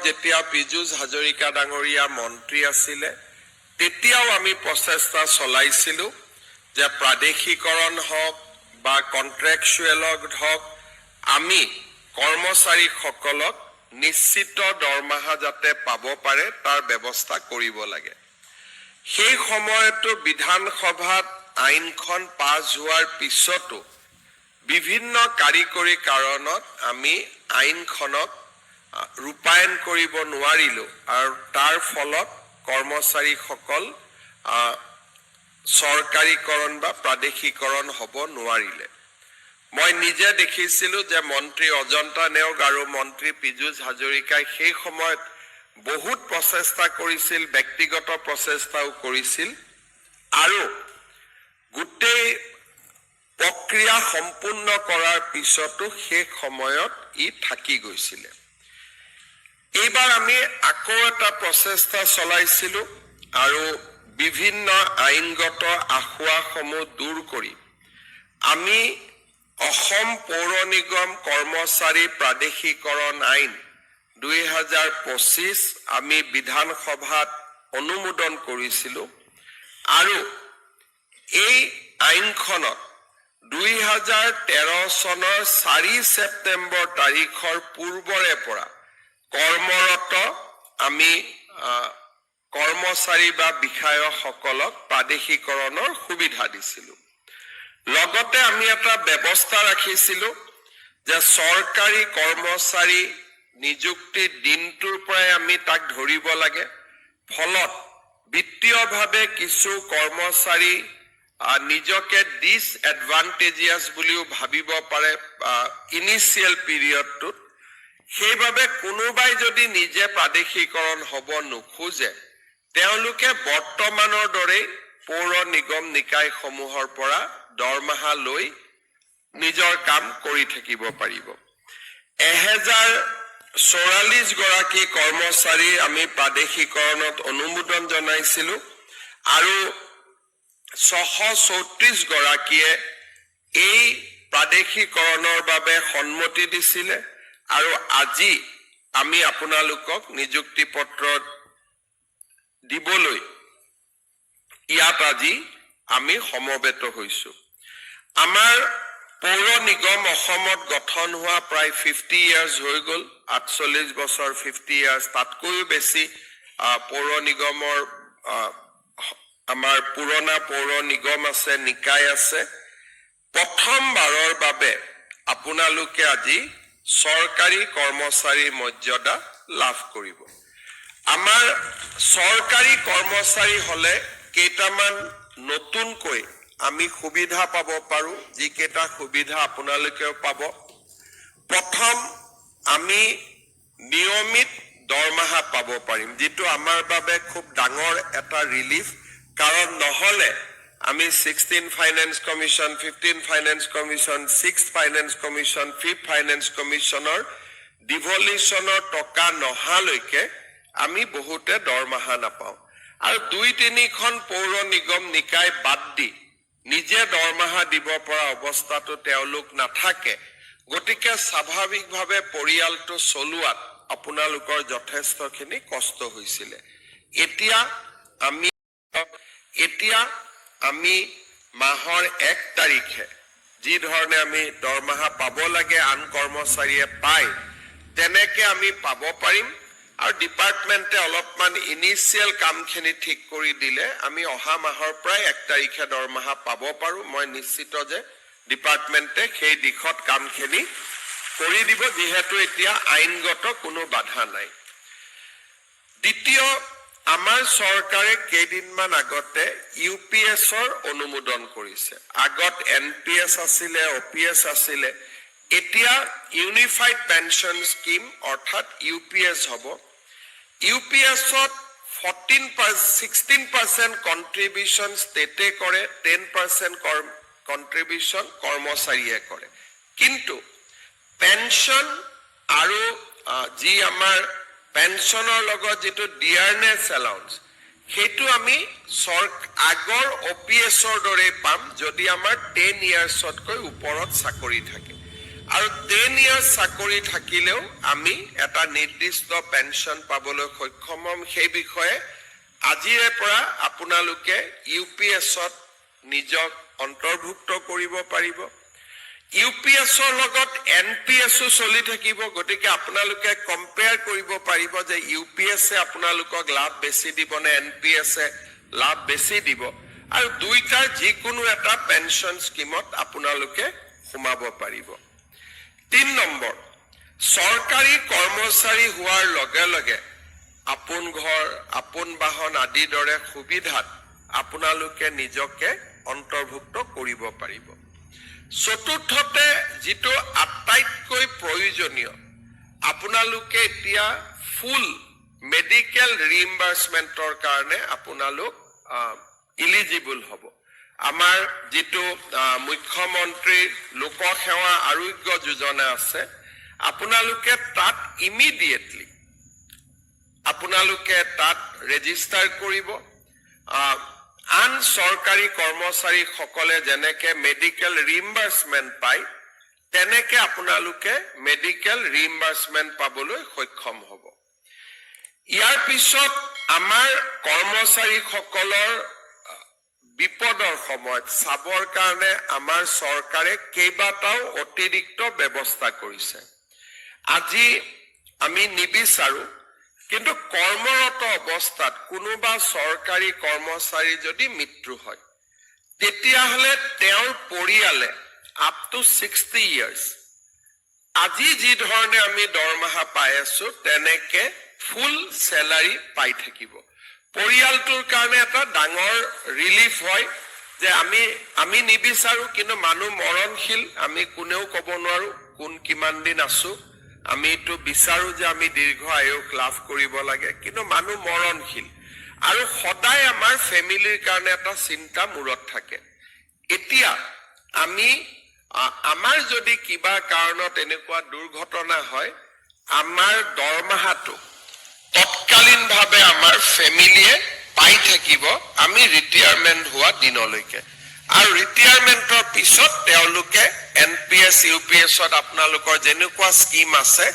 যেতিয়া পীযুষ হাজৰিকা ডাঙৰীয়া মন্ত্ৰী আছিলে তেতিয়াও আমি প্ৰচেষ্টা চলাইছিলোঁ যে প্ৰাদেশিকৰণ হওক বা কন্ট্ৰেকচুৱেল হওক আমি কৰ্মচাৰীসকলক নিশ্চিত দৰমহা যাতে পাব পাৰে তাৰ ব্যৱস্থা কৰিব লাগে। সেই সময়তো বিধানসভাত আইনখন পাছ হোৱাৰ পিছতো বিভিন্ন কাৰিকৰী কাৰণত আমি আইনখনক ৰূপায়ণ কৰিব নোৱাৰিলোঁ আৰু তাৰ ফলত কৰ্মচাৰীসকল চৰকাৰীকৰণ বা প্ৰাদেশিকৰণ হ'ব নোৱাৰিলে। মই নিজে দেখিছিলোঁ যে মন্ত্ৰী অজন্তা নেওগ আৰু মন্ত্ৰী পীযুষ হাজৰিকাই সেই সময়ত বহুত প্ৰচেষ্টা কৰিছিল, ব্যক্তিগত প্ৰচেষ্টাও কৰিছিল আৰু গোটেই প্ৰক্ৰিয়া সম্পূৰ্ণ কৰাৰ পিছতো শেষ সময়ত ই থাকি গৈছিলে। এইবাৰ আমি আকৌ এটা প্ৰচেষ্টা চলাইছিলোঁ আৰু বিভিন্ন আইনগত আসোঁৱাহসমূহ দূৰ কৰি আমি অসম পৌৰ নিগম কৰ্মচাৰী প্ৰাদেশিকৰণ আইন 2025 আমি বিধানসভাত অনুমোদন কৰিছিলোঁ আৰু এই আইনখনত 2013 চনৰ 4 ছেপ্টেম্বৰ তাৰিখৰ পূৰ্বৰে পৰা কৰ্মৰত আমি কৰ্মচাৰী বা বিষয়াসকলক প্ৰাদেশিকৰণৰ সুবিধা দিছিলোঁ। লগতে আমি এটা ব্যৱস্থা ৰাখিছিলোঁ যে চৰকাৰী কৰ্মচাৰী নিযুক্তিৰ দিনটোৰ পৰাই আমি তাক ধৰিব লাগে। ফলত বিত্তীয়ভাৱে কিছু কৰ্মচাৰী নিজকে ডিসএডভান্টেজিয়াছ বুলিও ভাবিব পাৰে ইনিচিয়েল পিৰিয়ডটোত। সেইবাবে কোনোবাই যদি নিজে প্ৰাদেশিকৰণ হ'ব নোখোজে তেওঁলোকে বৰ্তমানৰ দৰে পৌৰ নিগম নিকায়সমূহৰ পৰা দৰমহা লৈ নিজৰ কাম কৰি থাকিব পাৰিব। 1044 গৰাকী কৰ্মচাৰী আমি প্ৰাদেশিকৰণত অনুমোদন জনাইছিলোঁ আৰু 634 গৰাকীয়ে এই প্ৰাদেশিকৰণৰ বাবে সন্মতি দিছিলে আৰু আজি আমি আপোনালোকক নিযুক্তি পত্ৰ দিবলৈ ইয়াত আজি আমি সমবেত হৈছোঁ। আমাৰ পৌৰ নিগম অসমত গঠন হোৱা প্ৰায় 50 ইয়াৰ্ছ হৈ গ'ল, 48 বছৰ 50 ইয়াৰ্ছ, তাতকৈও বেছি পৌৰ নিগমৰ আমাৰ পুৰণা পৌৰ নিগম আছে, নিকায় আছে। প্ৰথমবাৰৰ বাবে আপোনালোকে আজি চৰকাৰী কৰ্মচাৰীৰ মৰ্যাদা লাভ কৰিব। আমাৰ চৰকাৰী কৰ্মচাৰী হ'লে কেইটামান নতুনকৈ আমি সুবিধা পাব পাৰোঁ, যিকেইটা সুবিধা আপোনালোকেও পাব। প্ৰথম, আমি নিয়মিত দৰমহা পাব পাৰিম, যিটো আমাৰ বাবে খুব ডাঙৰ এটা ৰিলিফ। কাৰণ নহ'লে আমি 16 finance commission, 15 finance commission, 6 finance commission, 5 finance কমিশ্যনৰ ডিভলিউশ্যনৰ টকা নহালৈকে আমি বহুতে দৰমহা নাপাওঁ। আৰু 2-3খন পৌৰ নিগম নিকায় বাদ দি নিজে দৰমহা দিব পৰা অৱস্থাটো তেওঁলোক নাথাকে। গতিকে স্বাভাৱিকভাৱে পৰিয়ালটো চলোৱাত আপোনালোকৰ যথেষ্টখিনি কষ্ট হৈছিলে। এতিয়া আমি মাহৰ 1 তাৰিখে যি ধৰণে আমি দৰমহা পাব লাগে আন কৰ্মচাৰীয়ে পায় তেনেকে আমি পাব পাৰিম। আৰু ডিপাৰ্টমেণ্টে অলপমান ইনিচিয়েল কামখিনি ঠিক কৰি দিলে আমি অহা মাহৰ পৰাই 1 তাৰিখে দৰমহা পাব পাৰোঁ। মই নিশ্চিত যে ডিপাৰ্টমেণ্টে সেই দিশত কামখিনি কৰি দিব, যিহেতু এতিয়া আইনগত কোনো বাধা নাই। দ্বিতীয়, আমাৰ চৰকাৰে কেইদিনমান আগতে UPSৰ অনুমোদন কৰিছে। আগত NPS আছিলে, OPS আছিলে, এতিয়া ইউনিফাইড পেনশ্যন স্কিম অৰ্থাৎ UPS হ'ব। UPSত 16% কণ্ট্ৰিবিউশ্যন ষ্টেটে কৰে, 10% কণ্ট্ৰিবিউশ্যন কৰ্মচাৰীয়ে কৰে। কিন্তু পেনশ্যন আৰু যি আমাৰ পেনশ্যনৰ লগত যিটো ডিয়াৰনেছ এলাউন্স, সেইটো আমি আগৰ OPSৰ দৰে পাম যদি আমাৰ 10 ইয়াৰ্ছতকৈ ওপৰত চাকৰি থাকে। আৰু 10 ইয়াৰ্ছ চাকৰি থাকিলেও আমি এটা নিৰ্দিষ্ট পেঞ্চন পাবলৈ সক্ষম হ'ম। সেই বিষয়ে আজিৰে পৰা আপোনালোকে UPSত নিজক অন্তৰ্ভুক্ত কৰিব পাৰিব। UPSৰ লগত NPSও চলি থাকিব, গতিকে আপোনালোকে কম্পেয়াৰ কৰিব পাৰিব যে UPSে আপোনালোকক লাভ বেছি দিব নে NPSে লাভ বেছি দিব, আৰু দুইটাৰ যিকোনো এটা পেঞ্চন স্কিমত আপোনালোকে সোমাব পাৰিব। 3 নম্বৰ, চৰকাৰী কৰ্মচাৰী হোৱাৰ লগে লগে আপোন ঘৰ, আপোন বাহন আদিৰ দৰে সুবিধাত আপোনালোকে নিজকে অন্তৰ্ভুক্ত কৰিব পাৰিব। চতুৰ্থতে, যিটো আটাইতকৈ প্ৰয়োজনীয়, আপোনালোকে এতিয়া ফুল মেডিকেল ৰিইম্বাৰ্সমেন্টৰ কাৰণে আপোনালোক ইলিজিবল হ'ব। আমাৰ যিটো মুখ্যমন্ত্ৰী লোকসেৱা আৰোগ্য যোজনা আছে, আপোনালোকে তাত ইমিডিয়েটলি আপোনালোকে তাত ৰেজিষ্টাৰ কৰিব। আন চৰকাৰী কৰ্মচাৰীসকলে যেনেকে মেডিকেল ৰিইম্বাৰ্সমেন্ট পায়, তেনেকে আপোনালোকে মেডিকেল ৰিইম্বাৰ্সমেন্ট পাবলৈ সক্ষম হ'ব। ইয়াৰ পিছত আমাৰ কৰ্মচাৰীসকলৰ বিপদৰ সময়ত চাবৰ কাৰণে আমাৰ চৰকাৰে কেইবাটাও অতিৰিক্ত ব্যৱস্থা কৰিছে। আজি আমি নিবিচাৰো, কিন্তু কৰ্মৰত অৱস্থাত কোনোবা চৰকাৰী কৰ্মচাৰী যদি মৃত্যু হয়, তেতিয়াহ'লে তেওঁৰ পৰিয়ালে আপ টু 60 ইয়াৰ্ছ আজি যি ধৰণে আমি দৰমহা পাই আছো, তেনেকে ফুল চেলাৰী পাই থাকিব। পৰিয়ালটোৰ কাৰণে এটা ডাঙৰ ৰিলিফ হয় যে আমি নিবিচাৰো, কিন্তু মানুহ মৰণশীল, আমি কোনেও ক'ব নোৱাৰো কোন কিমান দিন আছো। আমিতো বিচাৰো যে আমি দীৰ্ঘ আয়ুস লাভ কৰিব লাগে, কিন্তু মানুহ মৰণশীল, আৰু সদায় আমাৰ ফেমিলিৰ কাৰণে এটা চিন্তা মূৰত থাকে। এতিয়া আমাৰ যদি কিবা কাৰণত এনেকুৱা দুৰ্ঘটনা হয়, আমাৰ দৰমহাটো তৎকালীনভাৱে আমাৰ ফেমিলিয়ে পাই থাকিব আমি ৰিটায়াৰমেন্ট হোৱা দিনলৈকে, আৰু ৰিটায়াৰমেন্টৰ পিছত তেওঁলোকে NPS UPSত আপোনালোকৰ যেনেকুৱা স্কিম আছে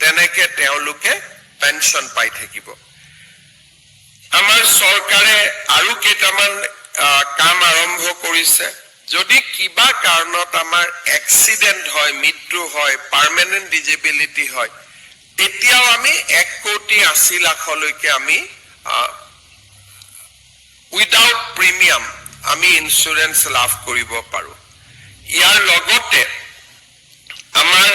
তেনেকে তেওঁলোকে পেঞ্চন পাই থাকিব। আমাৰ চৰকাৰে আৰু কেইটামান কাম আৰম্ভ কৰিছে। যদি কিবা কাৰণত আমাৰ এক্সিডেন্ট হয়, মৃত্যু হয়, পাৰ্মানেন্ট ডিজেবিলিটি হয়, তেতিয়াও আমি 1,80,00,000লৈকে আমি উইদাউট প্ৰিমিয়াম আমি ইন্সুৰেন্স লাভ কৰিব পাৰো। ইয়াৰ লগতে আমাৰ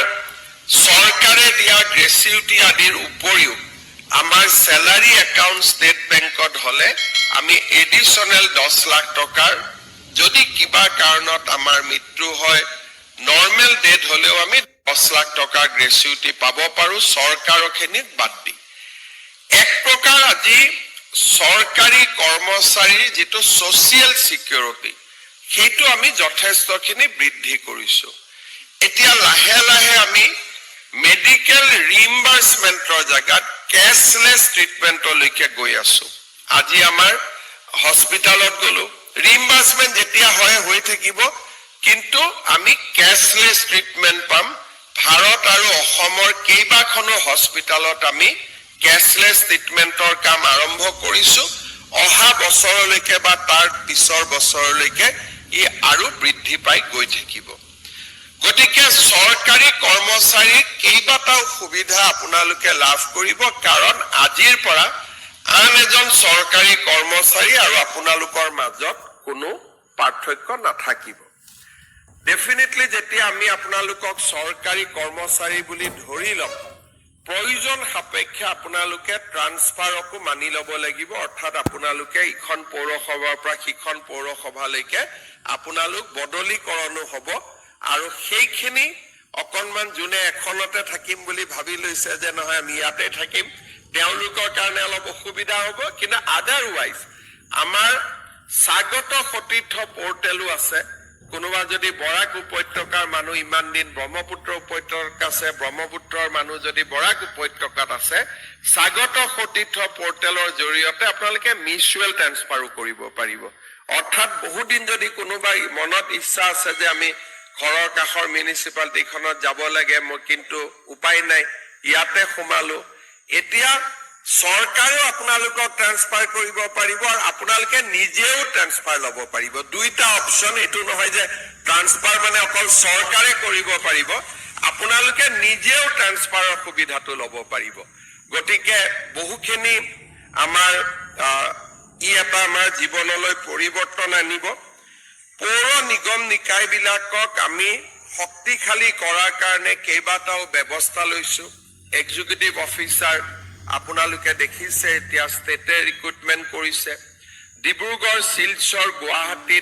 চৰকাৰে দিয়া গ্ৰেচুইটি আদিৰ উপৰিও আমাৰ চেলাৰী একাউণ্ট ষ্টেট বেংকত হলে আমি এডিশনেল 10 লাখ টকাৰ, যদি কিবা কাৰণত আমাৰ মৃত্যু হয়, নৰ্মেল ডেথ হলেও আমি 10 লাখ টকা গ্ৰেচুইটি পাব পাৰো, চৰকাৰখিনিক বাদ দি। এক প্ৰকাৰ আজি চৰকাৰী কৰ্মচাৰীৰ যিটো ছচিয়েল সিকিউৰিটি, সেইটো আমি যথেষ্টখিনি বৃদ্ধি কৰিছো। এতিয়া লাহে লাহে আমি মেডিকেল ৰিইম্বাৰ্সমেন্টৰ জায়গাত কেশলেস ট্ৰিটমেন্টলৈকে গৈ আছো। আজি আমাৰ হস্পিটালত গলো, ৰিইম্বাৰ্সমেন্ট যেতিয়া হৈ থাকিব, কিন্তু আমি কেশলেস ট্ৰিটমেন্ট পাম। ভাৰত আৰু অসমৰ কেইবাখনো হস্পিটালত আমি কেশলেস ট্ৰিটমেন্টৰ কাম আৰম্ভ কৰিছো। অহা বছৰলৈকে বা তাৰ পিছৰ বছৰলৈকে ই আৰু বৃদ্ধি পাই গৈ থাকিব। গতিকে চৰকাৰী কৰ্মচাৰীক কেইবাটাও সুবিধা আপোনালোকে লাভ কৰিব, কাৰণ আজিৰ পৰা আন এজন চৰকাৰী কৰ্মচাৰী আৰু আপোনালোকৰ মাজত কোনো পাৰ্থক্য নাথাকিব। ডেফিনেটলি যেতিয়া আমি আপোনালোকক চৰকাৰী কৰ্মচাৰী বুলি ধৰি ল'ম, প্ৰয়োজন সাপেক্ষে আপোনালোকে ট্ৰান্সফাৰকো মানি ল'ব লাগিব, অৰ্থাৎ আপোনালোকে ইখন পৌৰসভাৰ পৰা সিখন পৌৰসভালৈকে আপোনালোক বদলীকৰণো হ'ব, আৰু সেইখিনি অকণমান যোনে এখনতে থাকিম বুলি ভাবি লৈছে যে নহয় আমি ইয়াতে থাকিম, তেওঁলোকৰ কাৰণে অলপ অসুবিধা হ'ব। কিন্তু আদাৰৱাইজ আমাৰ স্বাগত সতীৰ্থ পৰ্টেলো আছে। কোনোবা যদি বৰাক উপত্যকাৰ মানুহ ইমান দিন ব্ৰহ্মপুত্ৰ উপত্যকা আছে, ব্ৰহ্মপুত্ৰৰ মানুহ যদি বৰাক উপত্যকাত আছে, স্বাগত সতীৰ্থ পৰ্টেলৰ জৰিয়তে আপোনালোকে মিউচুৱেল ট্ৰান্সফাৰো কৰিব পাৰিব। অৰ্থাৎ বহুদিন যদি কোনোবাই মনত ইচ্ছা আছে যে আমি ঘৰৰ কাষৰ মিউনিচিপালিটিখনত যাব লাগে, মই কিন্তু উপায় নাই ইয়াতে সোমালো। এতিয়া চৰকাৰেও আপোনালোকক ট্ৰান্সফাৰ কৰিব পাৰিব আৰু আপোনালোকে নিজেও ট্ৰান্সফাৰ ল'ব পাৰিব। দুইটা অপশ্যন, এইটো নহয় যে ট্ৰান্সফাৰ মানে অকল চৰকাৰে কৰিব পাৰিব, আপোনালোকে নিজেও ট্ৰান্সফাৰৰ সুবিধাটো ল'ব পাৰিব। গতিকে বহুখিনি আমাৰ এটা আমাৰ জীৱনলৈ পৰিৱৰ্তন আনিব। পৌৰ নিগম নিকায়বিলাকক আমি শক্তিশালী কৰাৰ কাৰণে কেইবাটাও ব্যৱস্থা লৈছো। এক্সিকিউটিভ অফিচাৰ আপোনালোকে দেখিছে এতিয়া ষ্টেটে ৰিক্ৰুটমেণ্ট কৰিছে। ডিব্ৰুগড়, শিলচৰ, গুৱাহাটীত